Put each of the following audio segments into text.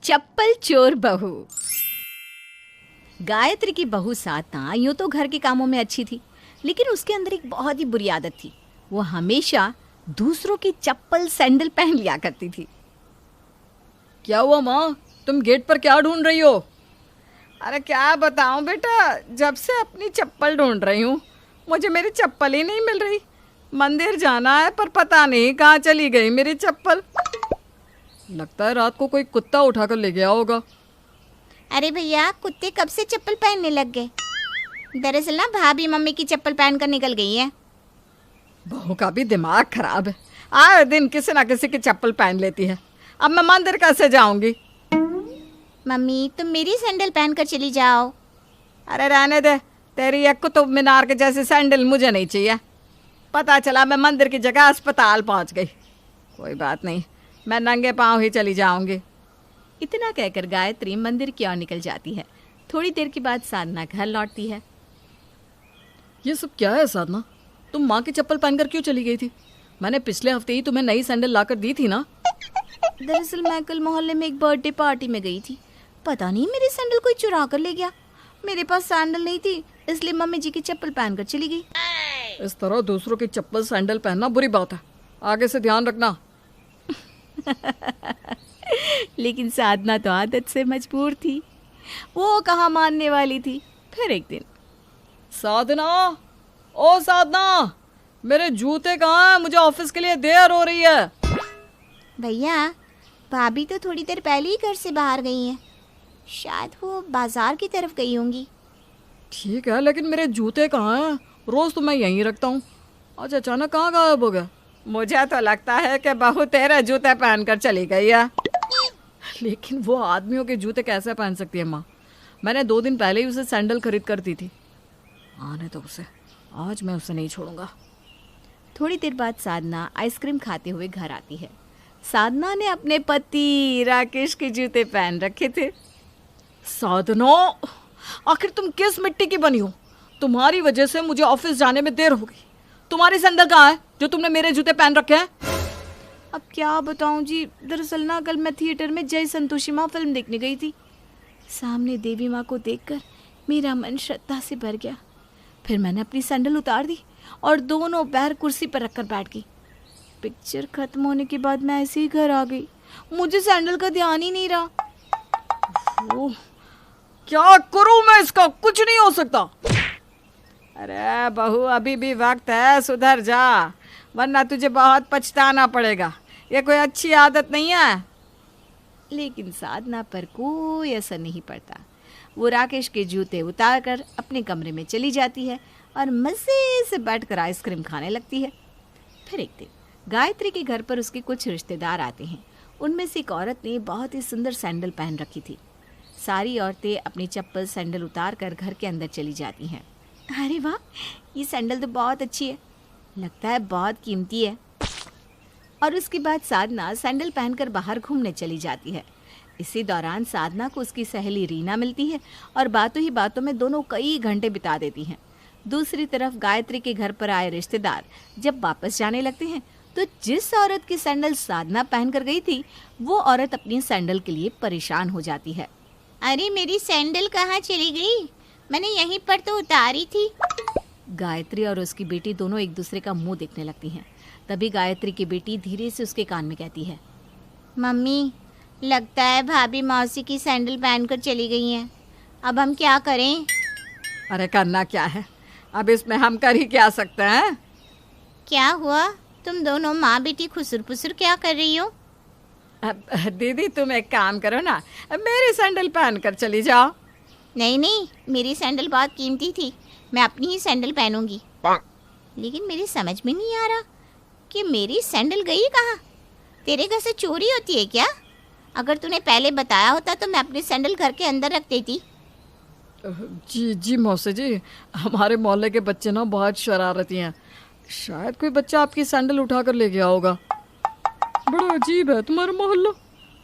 चप्पल चोर बहू। गायत्री की बहू साधना यूं तो घर के कामों में अच्छी थी, लेकिन उसके अंदर एक बहुत ही बुरी आदत थी। वो हमेशा दूसरों की चप्पल सैंडल पहन लिया करती थी। क्या हुआ माँ, तुम गेट पर क्या ढूंढ रही हो? अरे क्या बताऊं बेटा, जब से अपनी चप्पल ढूंढ रही हूँ मुझे मेरी चप्पल ही नहीं मिल रही। मंदिर जाना है पर पता नहीं कहाँ चली गई मेरी चप्पल। लगता है रात को कोई कुत्ता उठाकर ले गया होगा। अरे भैया, कुत्ते कब से चप्पल पहनने लग गए? दरअसल ना भाभी मम्मी की चप्पल पहन कर निकल गई है। बहू का भी दिमाग खराब है, आए दिन किसी ना किसी की चप्पल पहन लेती है। अब मैं मंदिर कैसे जाऊंगी? मम्मी, तुम मेरी सैंडल पहनकर चली जाओ। अरे रहने दे, तेरी एक कुतुब मीनार के जैसी सैंडल मुझे नहीं चाहिए। पता चला मैं मंदिर की जगह अस्पताल पहुंच गई। कोई बात नहीं, मैं नंगे पाँव ही चली जाऊंगी। इतना कहकर गायत्री मंदिर की ओर निकल जाती है। थोड़ी देर के बाद साधना घर लौटती है। ये सब क्या है साधना? तुम माँ की चप्पल पहनकर क्यों चली गई थी? मैंने पिछले हफ्ते ही तुम्हें नई सैंडल लाकर दी थी ना। दरअसल मैं कल मोहल्ले में एक बर्थडे पार्टी में गई थी। पता नहीं मेरी सैंडल कोई चुरा कर ले गया। मेरे पास सैंडल नहीं थी, इसलिए मम्मी जी की चप्पल पहनकर चली गई। इस तरह दूसरों की चप्पल सैंडल पहनना बुरी बात है, आगे से ध्यान रखना। लेकिन साधना तो आदत से मजबूर थी, वो कहाँ मानने वाली थी। फिर एक दिन, साधना, ओ साधना, मेरे जूते कहाँ हैं? मुझे ऑफिस के लिए देर हो रही है। भैया, भाभी तो थोड़ी देर पहले ही घर से बाहर गई हैं। शायद वो बाजार की तरफ गई होंगी। ठीक है, लेकिन मेरे जूते कहाँ हैं? रोज तो मैं यहीं रखता हूँ, आज अचानक कहाँ गायब हो गया? मुझे तो लगता है कि बहू तेरे जूते पहनकर चली गई है। लेकिन वो आदमियों के जूते कैसे पहन सकती है माँ? मैंने 2 दिन पहले ही उसे सैंडल खरीद कर दी थी। आने तो उसे, आज मैं उसे नहीं छोड़ूंगा। थोड़ी देर बाद साधना आइसक्रीम खाते हुए घर आती है। साधना ने अपने पति राकेश के जूते पहन रखे थे। साधना, आखिर तुम किस मिट्टी की बनी हो? तुम्हारी वजह से मुझे ऑफिस जाने में देर हो गई। तुम्हारी सैंडल कहाँ है जो तुमने मेरे जूते पहन रखे हैं? अब क्या बताऊं जी, दरअसल ना कल मैं थिएटर में जय संतोषी माँ फिल्म देखने गई थी। सामने देवी माँ को देखकर मेरा मन श्रद्धा से भर गया। फिर मैंने अपनी सैंडल उतार दी और दोनों पैर कुर्सी पर रखकर बैठ गई। पिक्चर खत्म होने के बाद मैं ऐसे ही घर आ गई। मुझे सैंडल का ध्यान ही नहीं रहा। क्या करूं मैं इसका? कुछ नहीं हो सकता। अरे बहू, अभी भी वक्त है, सुधर जा, वरना तुझे बहुत पछताना पड़ेगा। ये कोई अच्छी आदत नहीं है। लेकिन साधना पर कोई असर नहीं पड़ता। वो राकेश के जूते उतार कर अपने कमरे में चली जाती है और मज़े से बैठकर आइसक्रीम खाने लगती है। फिर एक दिन गायत्री के घर पर उसके कुछ रिश्तेदार आते हैं। उनमें से एक औरत ने बहुत ही सुंदर सैंडल पहन रखी थी। सारी औरतें अपनी चप्पल सैंडल उतार कर घर के अंदर चली जाती हैं। अरे वाह, ये सैंडल तो बहुत अच्छी है, लगता है बहुत कीमती है। और उसके बाद साधना सैंडल पहनकर बाहर घूमने चली जाती है। इसी दौरान साधना को उसकी सहेली रीना मिलती है और बातों ही बातों में दोनों कई घंटे बिता देती हैं। दूसरी तरफ गायत्री के घर पर आए रिश्तेदार जब वापस जाने लगते हैं तो जिस औरत की सैंडल साधना पहनकर गई थी, वो औरत अपनी सैंडल के लिए परेशान हो जाती है। अरे मेरी सैंडल कहाँ चली गई? मैंने यहीं पर तो उतारी थी। गायत्री और उसकी बेटी दोनों एक दूसरे का मुंह देखने लगती हैं। तभी गायत्री की बेटी धीरे से उसके कान में कहती है, मम्मी, लगता है भाभी मौसी की सैंडल पहनकर चली गई हैं। अब हम क्या करें? अरे करना क्या है, अब इसमें हम कर ही क्या सकते हैं? क्या हुआ? तुम दोनों माँ बेटी खुसुर पुसुर क्या कर रही हो? दीदी, तुम एक काम करो ना, मेरी सैंडल पहन कर चली जाओ। नहीं नहीं, मेरी सैंडल बहुत कीमती थी, मैं अपनी ही सैंडल पहनूंगी। लेकिन मेरी समझ में नहीं आ रहा कि मेरी सैंडल गई कहाँ? तेरे घर से चोरी होती है क्या? अगर तूने पहले बताया होता तो मैं अपनी सैंडल घर के अंदर रख देती। जी मौसी जी, हमारे मोहल्ले के बच्चे ना बहुत शरारती हैं। शायद कोई बच्चा आपकी सैंडल उठा कर ले गया होगा। बड़ा अजीब है तुम्हारा मोहल्ला।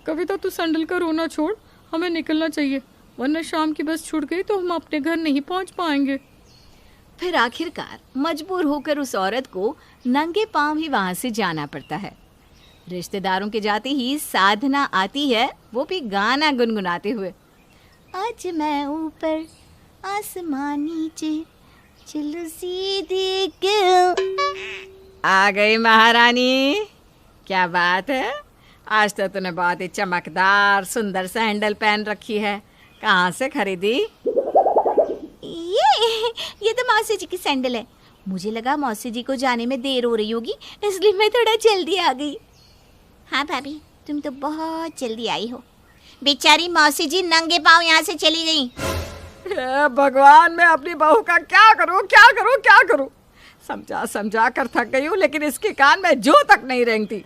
कविता, तू सैंडल का रोना छोड़, हमें निकलना चाहिए, वरना शाम की बस छूट गई तो हम अपने घर नहीं पहुंच पाएंगे। फिर आखिरकार मजबूर होकर उस औरत को नंगे पांव ही वहां से जाना पड़ता है। रिश्तेदारों के जाते ही साधना आती है, वो भी गाना गुनगुनाते हुए। आज मैं ऊपर आसमान नीचे चलो सीधे क्यों। आ गई महारानी, क्या बात है, आज तो तूने बहुत ही चमकदार सुंदर सैंडल पहन रखी है। कहाँ से खरीदी? ये तो मौसी जी की सैंडल है। मुझे लगा मौसी जी को जाने में देर हो रही होगी, इसलिए मैं थोड़ा जल्दी आ गई। हाँ भाभी, तुम तो बहुत जल्दी आई हो। बेचारी मौसी जी नंगे पाँव यहाँ से चली गई। हे भगवान, मैं अपनी बहू का क्या करूं, क्या करूं, क्या करूं? समझा समझा कर थक गई हूँ, लेकिन इसके कान में जो तक नहीं रेंगती।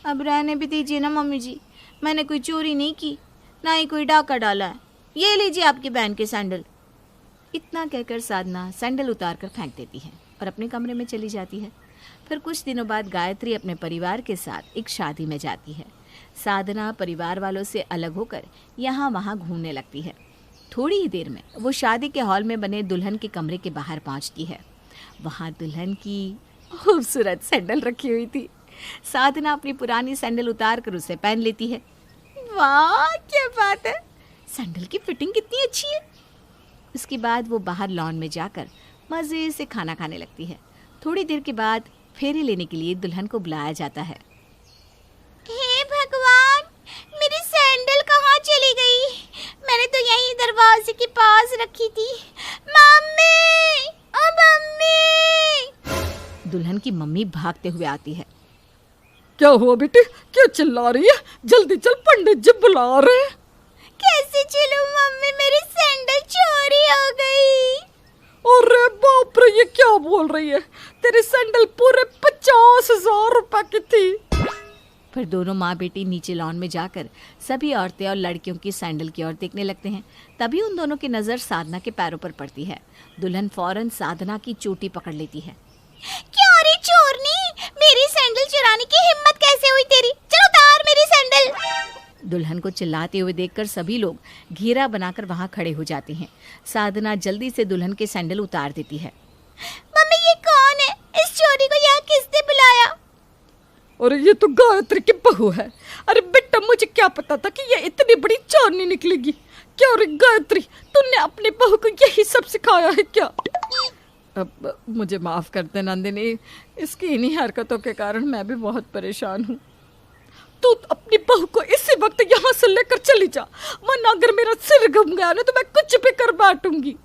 अब रहने भी दीजिए ना मम्मी जी, मैंने कोई चोरी नहीं की, ना ही कोई डाका डाला है। ये लीजिए आपकी बहन के सैंडल। इतना कहकर साधना सैंडल उतार कर फेंक देती है और अपने कमरे में चली जाती है। फिर कुछ दिनों बाद गायत्री अपने परिवार के साथ एक शादी में जाती है। साधना परिवार वालों से अलग होकर यहाँ वहाँ घूमने लगती है। थोड़ी ही देर में वो शादी के हॉल में बने दुल्हन के कमरे के बाहर पहुँचती है। वहाँ दुल्हन की खूबसूरत सैंडल रखी हुई थी। साधना अपनी पुरानी सैंडल उतार कर उसे पहन लेती है। वाह, क्या बात है, सैंडल की फिटिंग कितनी अच्छी है। उसके बाद वो बाहर लॉन में जाकर मज़े से खाना खाने लगती है। थोड़ी देर के बाद फेरे लेने के लिए दुल्हन को बुलाया जाता है। हे भगवान, मेरी सैंडल कहाँ चली गई? मैंने तो यहीं दरवाजे के पास रखी थी। मम्मी, ओ मम्मी! दुल्हन की मम्मी भागते हुए आती है। क्या हुआ बेटे, क्यों चिल्ला रही है? जल्दी चल, पंडित जी बुला रहे हैं। कैसे चलूं मम्मी, मेरी सैंडल चोरी हो गई। अरे बाप रे, ये क्या बोल रही है? तेरी सैंडल पूरे 50,000 रुपए की थी। फिर दोनों माँ बेटी नीचे लॉन में जाकर सभी औरतें और लड़कियों की सैंडल की ओर देखने लगते हैं। तभी उन दोनों की नज़र साधना के पैरों पर पड़ती है। दुल्हन फौरन साधना की चोटी पकड़ लेती है। क्यों रे चोरनी, मेरी सैंडल चुराने की हिम्मत कैसे हुई तेरी? चलो उतार मेरी सैंडल। दुल्हन को चिल्लाते हुए देखकर सभी लोग घेरा बनाकर वहां खड़े हो जाते हैं। साधना जल्दी से दुल्हन के सैंडल उतार देती है। मम्मी, ये कौन है? इस चोरी को यहाँ किसने बुलाया? अरे ये तो गायत्री की बहू है। अरे बेटा, मुझे क्या पता था कि ये इतनी बड़ी चोरनी निकलेगी। क्या रे गायत्री, तूने अपनी बहू को यही सब सिखाया है क्या? अब मुझे माफ कर दे नंदिनी, इसकी इन्हीं हरकतों के कारण मैं भी बहुत परेशान हूँ। तू अपनी बहू को इसी वक्त यहाँ से लेकर चली जा, वरना अगर मेरा सिर घूम गया ना तो मैं कुछ भी कर बैठूंगी।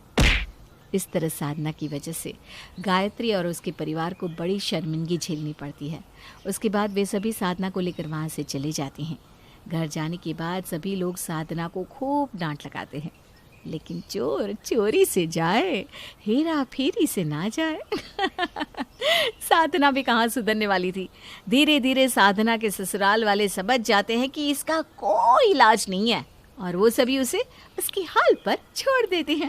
इस तरह साधना की वजह से गायत्री और उसके परिवार को बड़ी शर्मिंदगी झेलनी पड़ती है। उसके बाद वे सभी साधना को लेकर वहाँ से चले जाते हैं। घर जाने के बाद सभी लोग साधना को खूब डांट लगाते हैं, लेकिन चोर चोरी से जाए, हेरा फेरी से ना जाए। साधना भी कहाँ सुधरने वाली थी। धीरे धीरे साधना के ससुराल वाले समझ जाते हैं कि इसका कोई इलाज नहीं है और वो सभी उसे उसकी हाल पर छोड़ देते हैं।